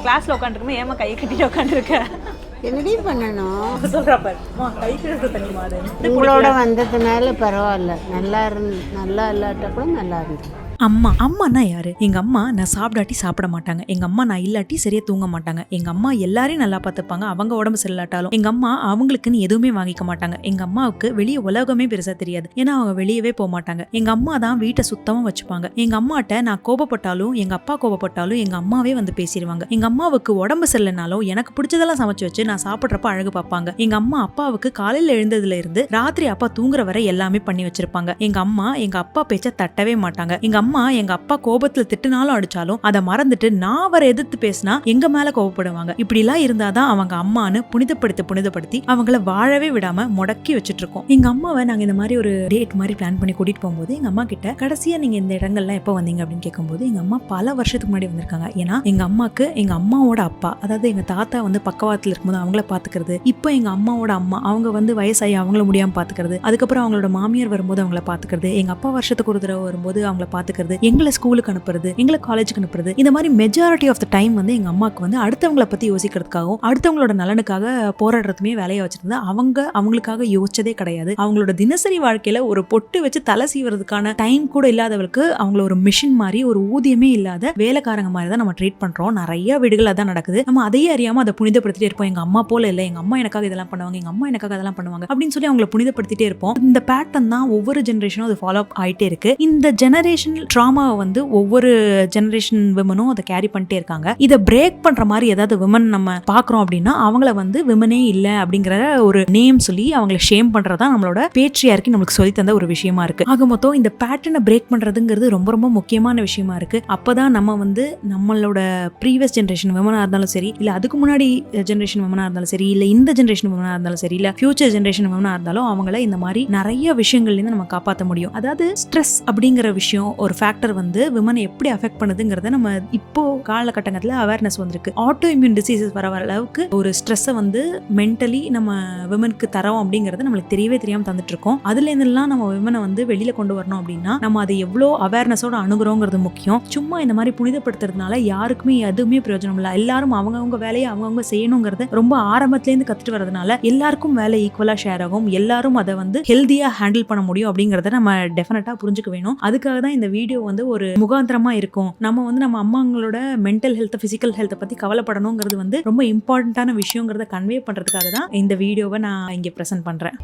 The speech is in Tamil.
கிளாஸ்ல உட்காந்துருக்கோம், ஏமா கை கட்டிட்டு உட்காந்துருக்க? என்னடி பண்ணணும் சொல்றப்ப கை கட்டு தனிமா உங்களோட வந்ததுனால பரவாயில்ல. நல்லா இல்லாட்ட கூட நல்லா இருந்துச்சு. அம்மானா யாரு? எங்க அம்மா நான் சாப்பிடாட்டி சாப்பிட மாட்டாங்க, எங்க அம்மா நான் இல்லாட்டி சரியா தூங்க மாட்டாங்க, எங்க அம்மா எல்லாரையும் நல்லா பார்த்துப்பாங்க, அவங்க உடம்பு சரியில்லாட்டாலும் எங்க அம்மா அவங்களுக்குன்னு எதுவுமே வாங்கிக்க மாட்டாங்க. எங்க அம்மாவுக்கு வெளியே உலகமே பெருசா தெரியாது, ஏன்னா அவங்க வெளியவே போக மாட்டாங்க. எங்க அம்மா தான் வீட்டை சுத்தமா வச்சுப்பாங்க. எங்க அம்மாட்ட நான் கோபப்பட்டாலும் எங்க அப்பா கோபப்பட்டாலும் எங்க அம்மாவே வந்து பேசிடுவாங்க. எங்க அம்மாவுக்கு உடம்பு சரியில்லைனாலும் எனக்கு பிடிச்சதெல்லாம் சமைச்சு வச்சு நான் சாப்பிட்றப்ப அழகு பார்ப்பாங்க. எங்க அம்மா அப்பாவுக்கு காலையில எழுந்ததுல இருந்து ராத்திரி அப்பா தூங்குற வரை எல்லாமே பண்ணி வச்சிருப்பாங்க. எங்க அம்மா எங்க அப்பா பேச்ச தட்டவே மாட்டாங்க. எங்க அம்மா எங்க அப்பா கோபத்துல திட்டுனாலும் அடிச்சாலும் அதை மறந்துட்டு நான் அவரை எதிர்த்து பேசினா எங்க மேல கோபப்படுவாங்க. இப்படி எல்லாம் இருந்தாதான் அவங்க அம்மான்னு புனிதப்படுத்தி அவங்கள வாழவே விடாம முடக்கி வச்சுட்டு இருக்கோம். எங்க அம்மாவை நாங்க இந்த மாதிரி ஒரு டேட் மாதிரி பிளான் பண்ணி கூட்டிட்டு போகும்போது எங்க அம்மா கிட்ட கடைசியா நீங்க இந்த இடங்கள்லாம் எப்ப வந்தீங்க அப்படின்னு கேட்கும்போது எங்க அம்மா பல வருஷத்துக்கு முன்னாடி வந்திருக்காங்க. ஏன்னா எங்க அம்மாக்கு எங்க அம்மாவோட அப்பா, அதாவது எங்க தாத்தா வந்து பக்கவாத்துல இருக்கும்போது அவங்கள பாத்துக்கிறது, இப்போ எங்க அம்மாவோட அம்மா அவங்க வந்து வயசாகி அவங்கள முடியாம பாத்துக்கிறது, அதுக்கப்புறம் அவங்களோட மாமியார் வரும்போது அவங்கள பாத்துக்கிறது, எங்க அப்பா வருஷத்துக்கு ஒரு தடவை வரும்போது அவங்கள பாத்துக்கிறது, எங்களை ஸ்கூலுக்கு அனுப்புறது, எங்களை காலேஜுக்கு அனுப்புறது, இந்த மாதிரி மெஜாரிட்டி ஆஃப் த டைம் வந்து எங்க அம்மாவுக்கு வந்து அடுத்தவங்களை பத்தி யோசிக்கிறதுக்காகவும் அடுத்தவங்களோட நலனுக்காக போராடுறதுமே வேலையை வச்சிருந்தது. அவங்களுக்காக யோசிச்சதே கிடையாது. அவங்களோட தினசரி வாழ்க்கையில ஒரு பொட்டு வச்சு தலை சீவறதுக்கான டைம் கூட இல்லாதவளுக்கு அவங்கள ஒரு மிஷின் மாதிரி, ஒரு ஊதியமே இல்லாத வேலைக்காரங்க மாதிரி தான் நம்ம ட்ரீட் பண்றோம். நிறைய வீடுகள் அதான் நடக்குது. நம்ம அதையே அறியாம அதை புனிதப்படுத்திட்டே இருப்போம். எங்க அம்மா போல இல்லை, எங்க அம்மா எனக்காக இதெல்லாம் பண்ணுவாங்க, எங்க அம்மா எனக்காக அதெல்லாம் பண்ணுவாங்க அப்படின்னு சொல்லி அவங்களை புனிதப்படுத்திட்டே இருப்போம். இந்த பேட்டர்ன் தான் ஒவ்வொரு ஜெனரேஷனும் அது ஃபாலோ அப் ஆயிட்டே இருக்கு. இந்த ஜெனரேஷன் ட்ராமாவை வந்து ஒவ்வொரு ஜெனரேஷன் விமனும் அதை கேரி பண்ணிட்டே இருக்காங்க. இதை பிரேக் பண்ற மாதிரி ஏதாவது விமன் நம்ம பாக்குறோம் அப்படின்னா அவங்கள வந்து விமனே இல்லை அப்படிங்கிற ஒரு நேம் சொல்லி அவங்களை ஷேம் பண்றதா நம்மளோட பேட்ரியார்க்கி நம்மளுக்கு சொல்லி தந்த ஒரு விஷயமா இருக்கு. ஆக மொத்தம் இந்த பேட்டர்னை பிரேக் பண்றதுங்கிறது ரொம்ப ரொம்ப முக்கியமான விஷயமா இருக்கு. அப்பதான் நம்ம வந்து நம்மளோட ப்ரீவியஸ் ஜெனரேஷன் விமனா இருந்தாலும் சரி, இல்ல அதுக்கு முன்னாடி ஜெனரேஷன் விமனா இருந்தாலும் சரி, இல்ல இந்த ஜெனரேஷன் விமனா இருந்தாலும் சரி, இல்ல ஃபியூச்சர் ஜெனரேஷன் விமனா இருந்தாலும் அவங்கள இந்த மாதிரி நிறைய விஷயங்கள்ல இருந்து நம்ம காப்பாற்ற முடியும். அதாவது ஸ்ட்ரெஸ் அப்படிங்கிற விஷயம் ஒரு ஃபேக்டர் வந்து விமனை எப்படி அஃபெக்ட் பண்ணுதுங்கிறத நம்ம இப்போ காலகட்டத்தில் அவேர்னஸ் வந்திருக்கு. ஆட்டோ இம்யூன் டிசீசஸ் வர அளவுக்கு ஒரு ஸ்ட்ரெஸ்ஸை வந்து மென்டலி நம்ம விமனுக்கு தரோம் அப்படிங்கறது நம்மளுக்கு தெரியவே தெரியாம தந்துட்டு இருக்கோம். அதுல இருந்தெல்லாம் நம்ம விமனை வந்து வெளியில கொண்டு வரணும் அப்படின்னா நம்ம அதை எவ்வளோ அவேர்னஸோட அணுகுறோங்கிறது முக்கியம். சும்மா இந்த மாதிரி புனிதப்படுத்துறதுனால யாருக்குமே எதுவுமே பிரயோஜனம் இல்லை. எல்லாரும் அவங்கவுங்க வேலையை அவங்கவுங்க செய்யணுங்கிறத ரொம்ப ஆரம்பத்திலேருந்து கத்துட்டு வரதுனால எல்லாருக்கும் வேலை ஈக்குவலா ஷேர் ஆகும், எல்லாரும் அதை வந்து ஹெல்தியா ஹேண்டில் பண்ண முடியும் அப்படிங்கறத நம்ம டெஃபினட்டா புரிஞ்சுக்க வேணும். அதுக்காக தான் இந்த வீடியோ வந்து ஒரு முகாந்திரமா இருக்கும். நம்ம வந்து நம்ம அம்மாங்களோட மென்டல் ஹெல்த், பிசிக்கல் ஹெல்த்தை பத்தி கவலைப்படணுங்கிறது வந்து ரொம்ப இம்பார்ட்டன்டான விஷயங்கிறத கன்வே பண்றதுக்காக தான் இந்த வீடியோவை நான் இங்க பிரசன்ட் பண்றேன்.